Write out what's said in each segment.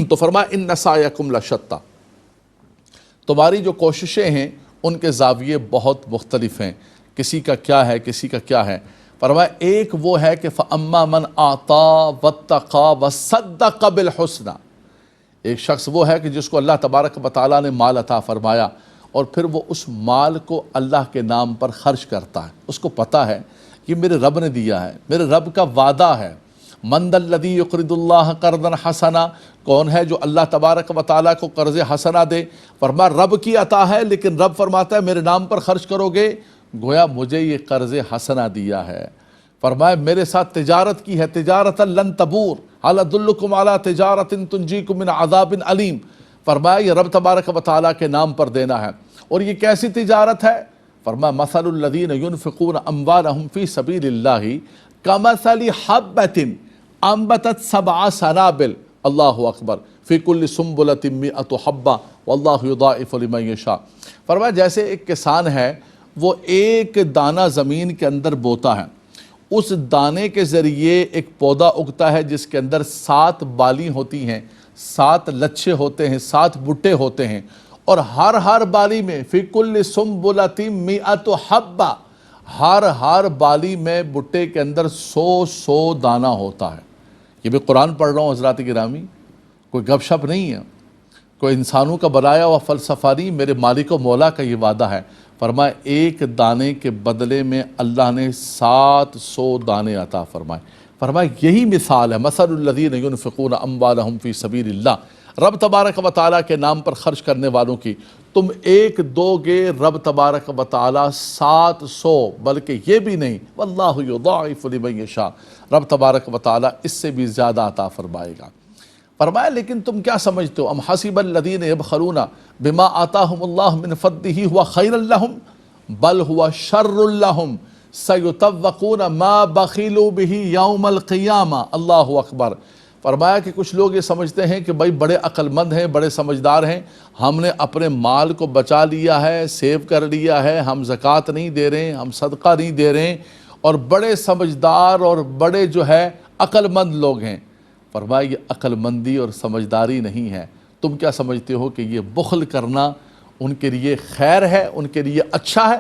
تو فرمایا ان سعیکم لشتی، تمہاری جو کوششیں ہیں ان کے زاویے بہت مختلف ہیں، کسی کا کیا ہے کسی کا کیا ہے۔ فرمایا ایک وہ ہے کہ فَأَمَّا مَنْ أَعْطَى وَاتَّقَى وَصَدَّقَ بِالْحُسْنَى، ایک شخص وہ ہے کہ جس کو اللہ تبارک و تعالیٰ نے مال عطا فرمایا اور پھر وہ اس مال کو اللہ کے نام پر خرچ کرتا ہے، اس کو پتہ ہے کہ میرے رب نے دیا ہے، میرے رب کا وعدہ ہے۔ من ذا الذی یقرض اللہ قرضا حسنا، کون ہے جو اللہ تبارک و تعالیٰ کو قرض حسنا دے؟ فرمایا رب کی عطا ہے، لیکن رب فرماتا ہے میرے نام پر خرچ کرو گے گویا مجھے یہ قرض حسنا دیا ہے۔ فرمایا میرے ساتھ تجارت کی ہے، تجارت لن تبور، هل ادلکم علی تجارت تنجیکم من عذاب علیم۔ فرمایا یہ رب تبارک و تعالیٰ کے نام پر دینا ہے، اور یہ کیسی تجارت ہے؟ فرمایا مثل الذین ينفقون اموالهم فی سبیل اللہ کمثل حبۃ انبتت 7 سنابل، اللہ اکبر، فی کل سنبلۃ 100 حبۃ واللہ یضاعف لمن یشاء۔ فرمایا جیسے ایک کسان ہے، وہ ایک دانہ زمین کے اندر بوتا ہے، اس دانے کے ذریعے ایک پودا اگتا ہے جس کے اندر 7 بالی ہوتی ہیں، 7 لچھے ہوتے ہیں، 7 بٹے ہوتے ہیں، اور ہر بالی میں فی کل سنبلۃ 100 حبۃ، ہر بالی میں بٹے کے اندر 100 دانہ ہوتا ہے۔ یہ بھی قرآن پڑھ رہا ہوں حضرات گرامی، کوئی گپ شپ نہیں ہے، کوئی انسانوں کا بنایا ہوا فلسفہ نہیں، میرے مالک و مولا کا یہ وعدہ ہے۔ فرمائے ایک دانے کے بدلے میں اللہ نے 700 دانے عطا فرمائے۔ فرمائے یہی مثال ہے، مثل الذین ينفقون اموالهم فی سبیل اللہ، رب تبارک و تعالیٰ کے نام پر خرچ کرنے والوں کی، تم ایک دو گے رب تبارک و تعالیٰ 700، بلکہ یہ بھی نہیں، واللہ یضاعف لمن یشاء، رب تبارک و تعالیٰ اس سے بھی زیادہ عطا فرمائے گا۔ فرمایا لیکن تم کیا سمجھتے ہو، ام حسب الذین یبخلون بما آتاہم اللہ من فضلہ هو خیر لہم بل هو شر لہم سیطوقون ما بخلوا به یوم القیامہ، اللہ اکبر۔ فرمایا کہ کچھ لوگ یہ سمجھتے ہیں کہ بھائی بڑے عقل مند ہیں، بڑے سمجھدار ہیں، ہم نے اپنے مال کو بچا لیا ہے، سیو کر لیا ہے، ہم زکوٰۃ نہیں دے رہے ہیں، ہم صدقہ نہیں دے رہے ہیں، اور بڑے سمجھدار اور بڑے جو ہے عقل مند لوگ ہیں۔ فرمایا یہ عقل مندی اور سمجھداری نہیں ہے، تم کیا سمجھتے ہو کہ یہ بخل کرنا ان کے لیے خیر ہے، ان کے لیے اچھا ہے؟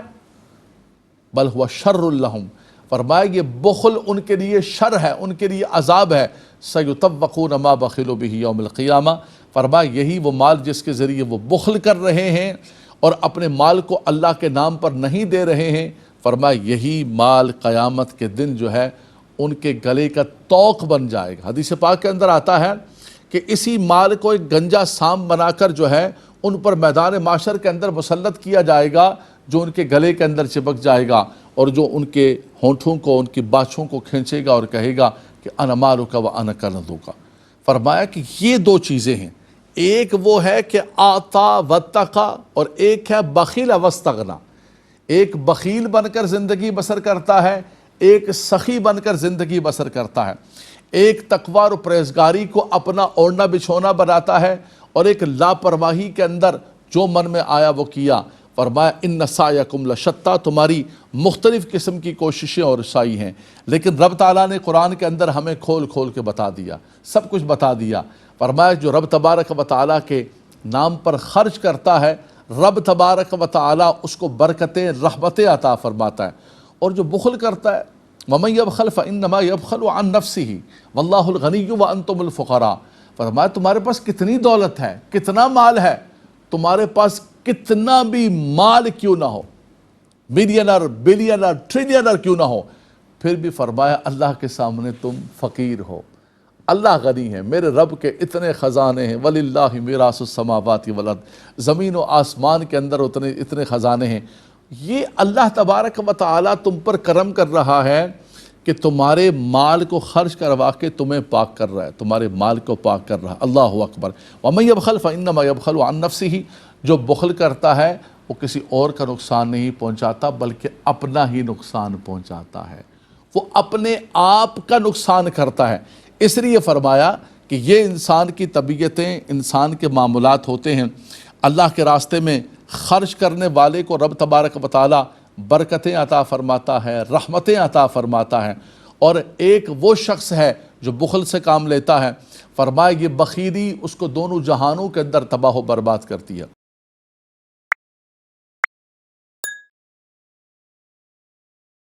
بل ہوا شر لہم، فرمایا یہ بخل ان کے لیے شر ہے، ان کے لیے عذاب ہے۔ سیطوقون ما بخلوا به یوم القیامہ، فرمایا یہی وہ مال جس کے ذریعے وہ بخل کر رہے ہیں اور اپنے مال کو اللہ کے نام پر نہیں دے رہے ہیں، فرمایا یہی مال قیامت کے دن جو ہے ان کے گلے کا توق بن جائے گا۔ حدیث پاک کے اندر آتا ہے کہ اسی مال کو ایک گنجا سام بنا کر جو ہے ان پر میدان معاشر کے اندر مسلط کیا جائے گا، جو ان کے گلے کے اندر چپک جائے گا اور جو ان کے ہونٹوں کو، ان کی باچھوں کو کھینچے گا اور کہے گا کہ انا مالک و انا کنزک۔ فرمایا کہ یہ 2 چیزیں ہیں، ایک وہ ہے کہ آتا واتقا، اور ایک ہے بخیل واستغنا۔ ایک بخیل بن کر زندگی بسر کرتا ہے، ایک سخی بن کر زندگی بسر کرتا ہے، ایک تقوی اور پرہیزگاری کو اپنا اوڑھنا بچھونا بناتا ہے، اور ایک لاپرواہی کے اندر جو من میں آیا وہ کیا۔ فرمایا ان سعیکم لشتی، تمہاری مختلف قسم کی کوششیں اور سعی ہیں، لیکن رب تعالیٰ نے قرآن کے اندر ہمیں کھول کھول کے بتا دیا، سب کچھ بتا دیا۔ فرمایا جو رب تبارک و تعالیٰ کے نام پر خرچ کرتا ہے، رب تبارک و تعالیٰ اس کو برکتیں، رحمتیں عطا فرماتا ہے، اور جو بخل کرتا ہے وَمَن يَبْخَلْ فَإِنَّمَا يَبْخَلُ عَن نَفْسِهِ وَاللَّهُ الْغَنِيُّ وَأَنْتُمُ الْفُقَرَاءُ۔ فرمایا تمہارے پاس کتنی دولت ہے، کتنا مال ہے، تمہارے پاس کتنا بھی مال کیوں نہ ہو، ملینر بلینر ٹریلینر کیوں نہ ہو، پھر بھی فرمایا اللہ کے سامنے تم فقیر ہو۔ اللہ غنی ہے، میرے رب کے اتنے خزانے ہیں، وَلِلَّهِ مِيرَاثُ السَّمَاوَاتِ وَالْأَرْضِ، زمین و آسمان کے اندر اتنے خزانے ہیں۔ یہ اللہ تبارک و تعالیٰ تم پر کرم کر رہا ہے کہ تمہارے مال کو خرچ کروا کے تمہیں پاک کر رہا ہے، تمہارے مال کو پاک کر رہا ہے، اللہ اکبر۔ وَمَن يَبْخَلْ فَإِنَّمَا يَبْخَلُ عَن نَفْسِهِ، جو بخل کرتا ہے وہ کسی اور کا نقصان نہیں پہنچاتا بلکہ اپنا ہی نقصان پہنچاتا ہے، وہ اپنے آپ کا نقصان کرتا ہے۔ اس لیے فرمایا کہ یہ انسان کی طبیعتیں، انسان کے معاملات ہوتے ہیں، اللہ کے راستے میں خرچ کرنے والے کو رب تبارک و تعالیٰ برکتیں عطا فرماتا ہے، رحمتیں عطا فرماتا ہے، اور ایک وہ شخص ہے جو بخل سے کام لیتا ہے، فرمایا یہ بخیلی اس کو دونوں جہانوں کے اندر تباہ و برباد کرتی ہے۔